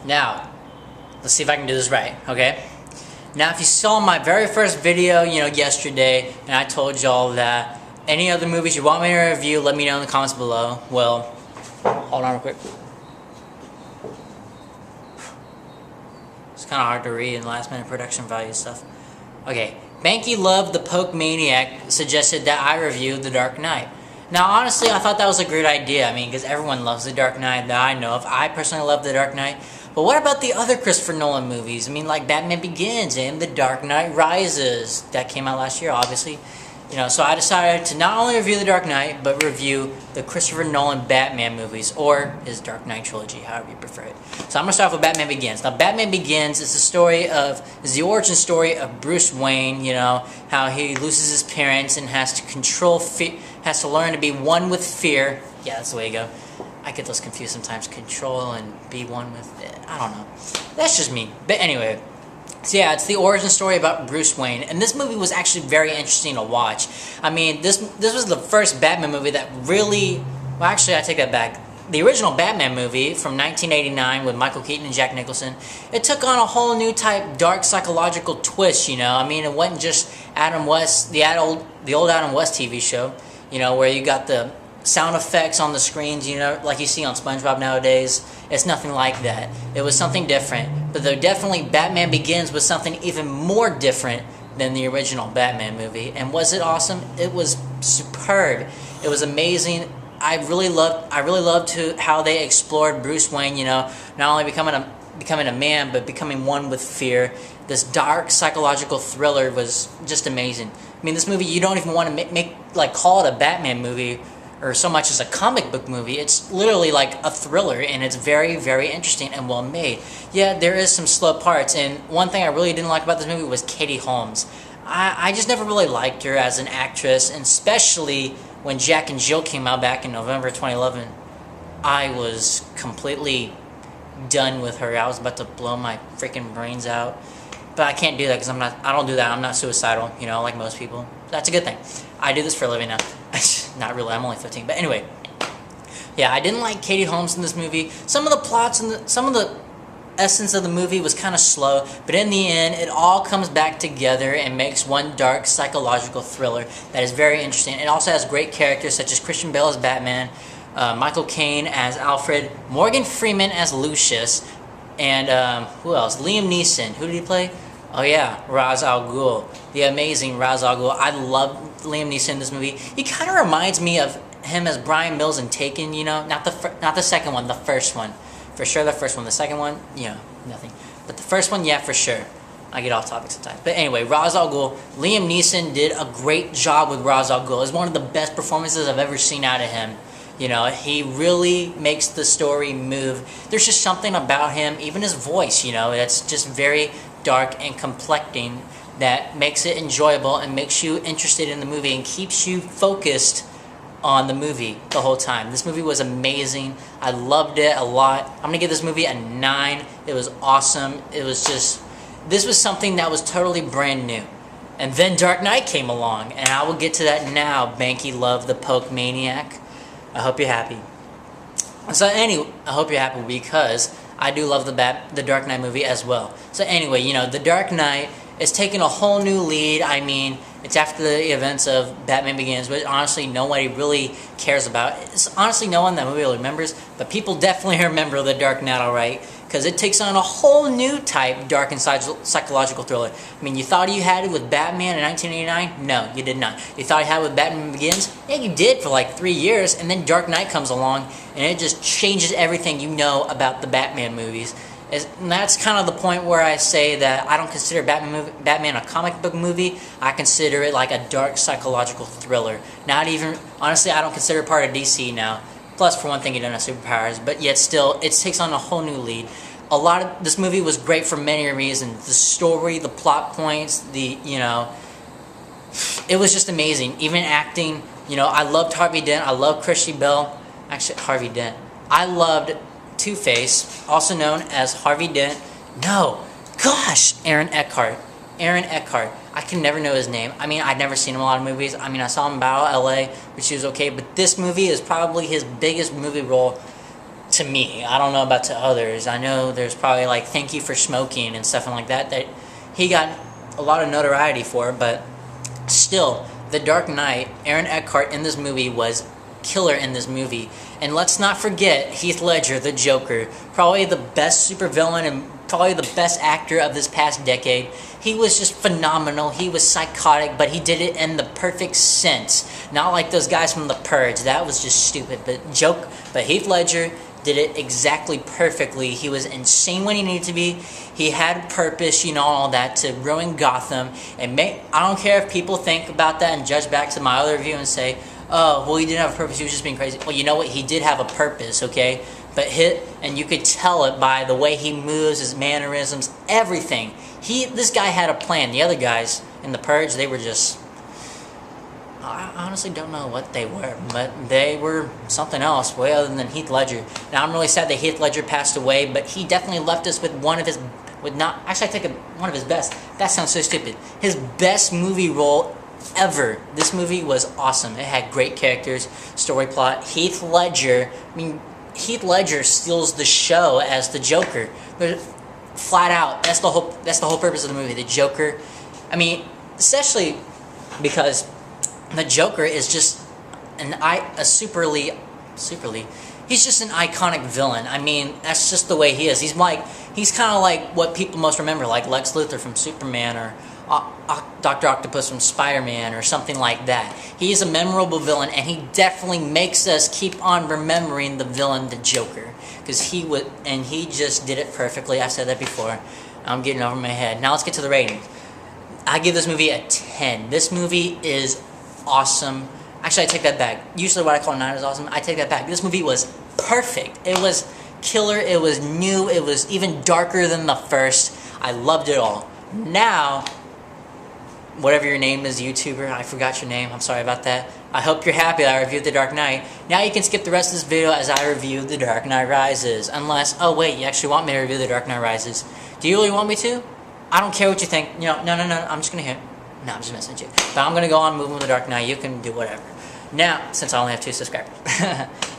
Now, let's see if I can do this right, okay? Now, if you saw my very first video, yesterday, and I told y'all that any other movies you want me to review, let me know in the comments below. Well, hold on real quick. It's kind of hard to read in last minute production value stuff. Okay, BankyLoveThePokeManiac suggested that I review The Dark Knight. Now, honestly, I thought that was a great idea. I mean, because everyone loves The Dark Knight that I know of. I personally love The Dark Knight. But what about the other Christopher Nolan movies? I mean, like Batman Begins and The Dark Knight Rises. That came out last year, obviously. So I decided to not only review The Dark Knight, but review the Christopher Nolan Batman movies, or his Dark Knight trilogy, however you prefer it. So I'm going to start off with Batman Begins. Now, Batman Begins is the origin story of Bruce Wayne, how he loses his parents and has to learn to be one with fear. Yeah, that's the way to go. I get those confused sometimes, control and be one with it. I don't know. That's just me. But anyway. So yeah, it's the origin story about Bruce Wayne, and this movie was actually very interesting to watch. I mean, this was the first Batman movie that really... Well, actually, I take that back. The original Batman movie from 1989 with Michael Keaton and Jack Nicholson, it took on a whole new type, dark psychological twist, I mean, it wasn't just Adam West, the old Adam West TV show, where you got the sound effects on the screens, like you see on SpongeBob nowadays. It's nothing like that. It was something different. But though definitely Batman Begins was something even more different than the original Batman movie. And was it awesome? It was superb. It was amazing. I really loved how they explored Bruce Wayne, not only becoming a man, but becoming one with fear. This dark psychological thriller was just amazing. I mean, this movie, you don't even want to call it a Batman movie or so much as a comic book movie. It's literally like a thriller, and it's very, very interesting and well made. Yeah, there is some slow parts, and one thing I really didn't like about this movie was Katie Holmes. I just never really liked her as an actress, and especially when Jack and Jill came out back in November 2011, I was completely done with her. I was about to blow my freaking brains out. But I can't do that because I don't do that. I'm not suicidal, like most people. That's a good thing. I do this for a living now. Not really, I'm only 15. But anyway, yeah, I didn't like Katie Holmes in this movie. Some of the plots and some of the essence of the movie was kind of slow, but in the end, it all comes back together and makes one dark psychological thriller that is very interesting. It also has great characters such as Christian Bale as Batman, Michael Caine as Alfred, Morgan Freeman as Lucius, and who else? Liam Neeson. Who did he play? Oh yeah, Ra's al Ghul, the amazing Ra's al Ghul. I love Liam Neeson in this movie. He kind of reminds me of him as Brian Mills in Taken. Not the second one, the first one, for sure. The first one, the second one, nothing. But the first one, yeah, for sure. I get off topic sometimes. But anyway, Ra's al Ghul. Liam Neeson did a great job with Ra's al Ghul. It's one of the best performances I've ever seen out of him. He really makes the story move. There's just something about him, even his voice, that's just very dark and complecting, that makes it enjoyable and makes you interested in the movie and keeps you focused on the movie the whole time. This movie was amazing. I loved it a lot. I'm gonna give this movie a 9. It was awesome. This was something that was totally brand new. And then Dark Knight came along, and I will get to that now. Banky Love the Pokemaniac. I hope you're happy. So anyway, I hope you're happy because I do love the Dark Knight movie as well. So anyway, The Dark Knight is taking a whole new lead. I mean, it's after the events of Batman Begins, which honestly nobody really cares about. It's honestly no one that movie really remembers, but people definitely remember The Dark Knight, alright? Because it takes on a whole new type dark and psychological thriller. I mean, you thought you had it with Batman in 1989? No, you did not. You thought you had it with Batman Begins? Yeah, you did for like 3 years, and then Dark Knight comes along, and it just changes everything you know about the Batman movies. And that's kind of the point where I say that I don't consider Batman a comic book movie. I consider it like a dark psychological thriller. Not even, honestly, I don't consider it part of DC now. Plus, for one thing, he doesn't have superpowers, but yet still, it takes on a whole new lead. This movie was great for many reasons. The story, the plot points, it was just amazing. Even acting, I loved Harvey Dent. I loved Christian Bale. Actually, Harvey Dent. I loved Two-Face, also known as Harvey Dent. No, gosh, Aaron Eckhart. I can never know his name. I mean, I'd never seen him in a lot of movies. I mean, I saw him in Battle LA, which was okay, but this movie is probably his biggest movie role to me. I don't know about to others. I know there's probably like "Thank You for Smoking" and stuff like that that he got a lot of notoriety for, but still, The Dark Knight, Aaron Eckhart in this movie was killer in this movie. And let's not forget Heath Ledger, the Joker, probably the best supervillain and probably the best actor of this past decade. He was just phenomenal. He was psychotic, but he did it in the perfect sense. Not like those guys from The Purge. That was just stupid. But Heath Ledger did it exactly perfectly. He was insane when he needed to be. He had purpose, all that, to ruin Gotham. And I don't care if people think about that and judge back to my other review and say, oh, well, he didn't have a purpose, he was just being crazy. Well, you know what? He did have a purpose, okay? But and you could tell it by the way he moves, his mannerisms, everything. This guy had a plan. The other guys in The Purge, they were just... I honestly don't know what they were, but they were something else, way other than Heath Ledger. Now, I'm really sad that Heath Ledger passed away, but he definitely left us with one of his... Actually, I take one of his best. That sounds so stupid. His best movie role ever. This movie was awesome. It had great characters, story plot. Heath Ledger steals the show as the Joker. Flat out, that's the whole purpose of the movie. The Joker. Especially because the Joker is just he's just an iconic villain. That's just the way he is. He's kind of like what people most remember, like Lex Luthor from Superman, or Dr. Octopus from Spider-Man, or something like that. He's a memorable villain, and he definitely makes us keep on remembering the villain, the Joker, because he just did it perfectly. I've said that before. I'm getting over my head. Now let's get to the ratings. I give this movie a 10. This movie is awesome. Actually, I take that back. Usually what I call a 9 is awesome. I take that back. This movie was perfect. It was killer. It was new. It was even darker than the first. I loved it all. Now, whatever your name is, YouTuber, I forgot your name. I'm sorry about that. I hope you're happy that I reviewed The Dark Knight. Now you can skip the rest of this video as I review The Dark Knight Rises. Unless, oh wait, you actually want me to review The Dark Knight Rises. Do you really want me to? I don't care what you think. No, I'm just going to hit. No, I'm just messing with you. But I'm going to go on moving with The Dark Knight. You can do whatever. Now, since I only have 2 subscribers.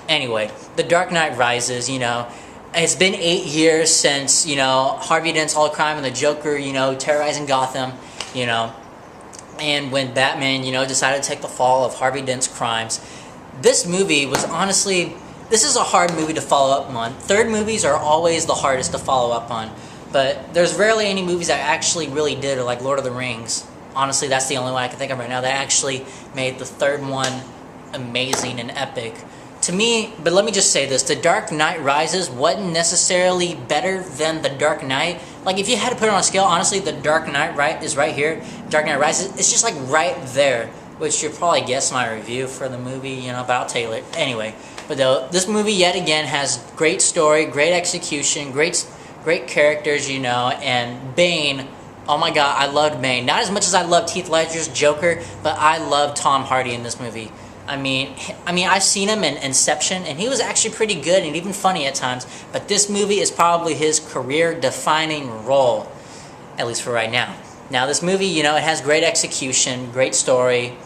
Anyway, The Dark Knight Rises, it's been 8 years since, Harvey Dent's All Crime and the Joker, terrorizing Gotham, and when Batman, decided to take the fall of Harvey Dent's crimes. This movie was honestly, this is a hard movie to follow up on. Third movies are always the hardest to follow up on, but there's rarely any movies that actually really did it, like Lord of the Rings. Honestly, that's the only one I can think of right now that actually made the third one amazing and epic. To me, but let me just say this, The Dark Knight Rises wasn't necessarily better than The Dark Knight. Like, if you had to put it on a scale, honestly, The Dark Knight is right here. Dark Knight Rises, it's just like right there, which you'll probably guess my review for the movie, but I'll tell you later. Anyway, but though, this movie yet again has great story, great execution, great characters, and Bane. Oh my god, I loved Bane. Not as much as I loved Heath Ledger's Joker, but I loved Tom Hardy in this movie. I've seen him in Inception, and he was actually pretty good and even funny at times, but this movie is probably his career-defining role, at least for right now. Now, this movie, it has great execution, great story,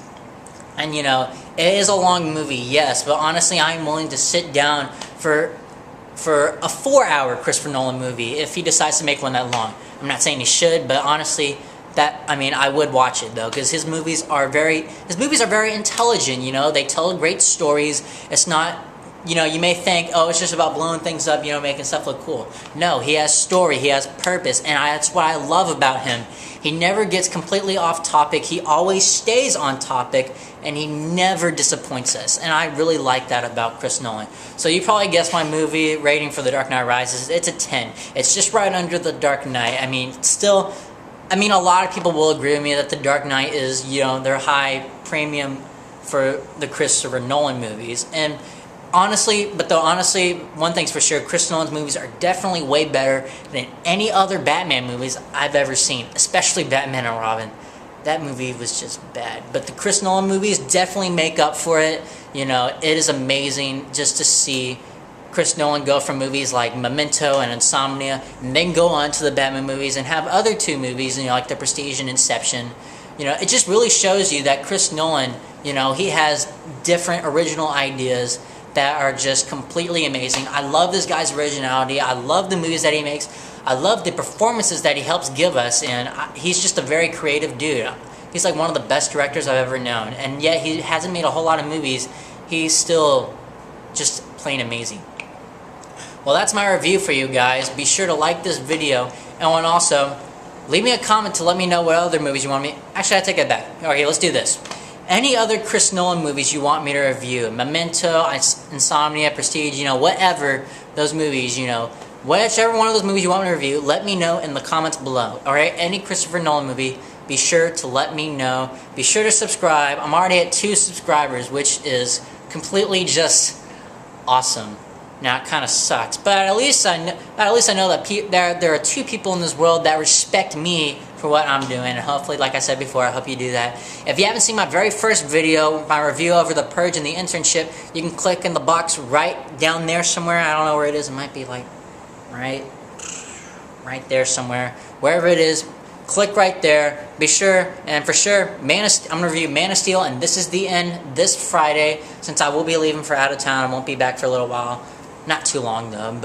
and, it is a long movie, yes, but honestly, I'm willing to sit down for a 4-hour Christopher Nolan movie if he decides to make one that long. I'm not saying he should, but honestly, I would watch it though, because his movies are very intelligent. They tell great stories. It's not, you may think, oh, it's just about blowing things up, making stuff look cool. No, he has story, he has purpose, and that's what I love about him. He never gets completely off topic. He always stays on topic, and he never disappoints us. And I really like that about Chris Nolan. So you probably guessed my movie rating for The Dark Knight Rises. It's a 10. It's just right under The Dark Knight. A lot of people will agree with me that The Dark Knight is, their high premium for the Christopher Nolan movies. And honestly, one thing's for sure, Chris Nolan's movies are definitely way better than any other Batman movies I've ever seen, especially Batman and Robin. That movie was just bad. But the Chris Nolan movies definitely make up for it. It is amazing just to see Chris Nolan go from movies like Memento and Insomnia, and then go on to the Batman movies and have other 2 movies, like The Prestige and Inception. It just really shows you that Chris Nolan, he has different original ideas that are just completely amazing. I love this guy's originality. I love the movies that he makes. I love the performances that he helps give us, and he's just a very creative dude. He's like one of the best directors I've ever known, and yet he hasn't made a whole lot of movies. He's still just plain amazing. Well, that's my review for you guys. Be sure to like this video, and also leave me a comment to let me know what other movies you want me. Actually, I take it back. Okay, let's do this. Any other Chris Nolan movies you want me to review? Memento, Insomnia, Prestige, you know, whatever those movies, you know, whichever one of those movies you want me to review, let me know in the comments below. Alright, any Christopher Nolan movie, be sure to let me know. Be sure to subscribe. I'm already at 2 subscribers, which is completely just awesome. Now it kind of sucks, but at least I know that there are 2 people in this world that respect me for what I'm doing, and hopefully, like I said before, I hope you do that. If you haven't seen my very first video, my review over The Purge and the internship, you can click in the box right down there somewhere. I don't know where it is. It might be like right there somewhere. Wherever it is, click right there. Be sure, and for sure, I'm going to review Man of Steel, and This Is the End this Friday, since I will be leaving for out of town. I won't be back for a little while. Not too long though,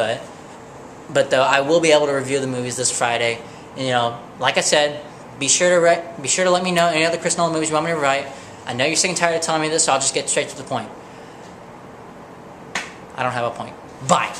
but though I will be able to review the movies this Friday. And, you know, like I said, be sure to let me know any other Chris Nolan movies you want me to write. I know you're sick and tired of telling me this, so I'll just get straight to the point. I don't have a point. Bye.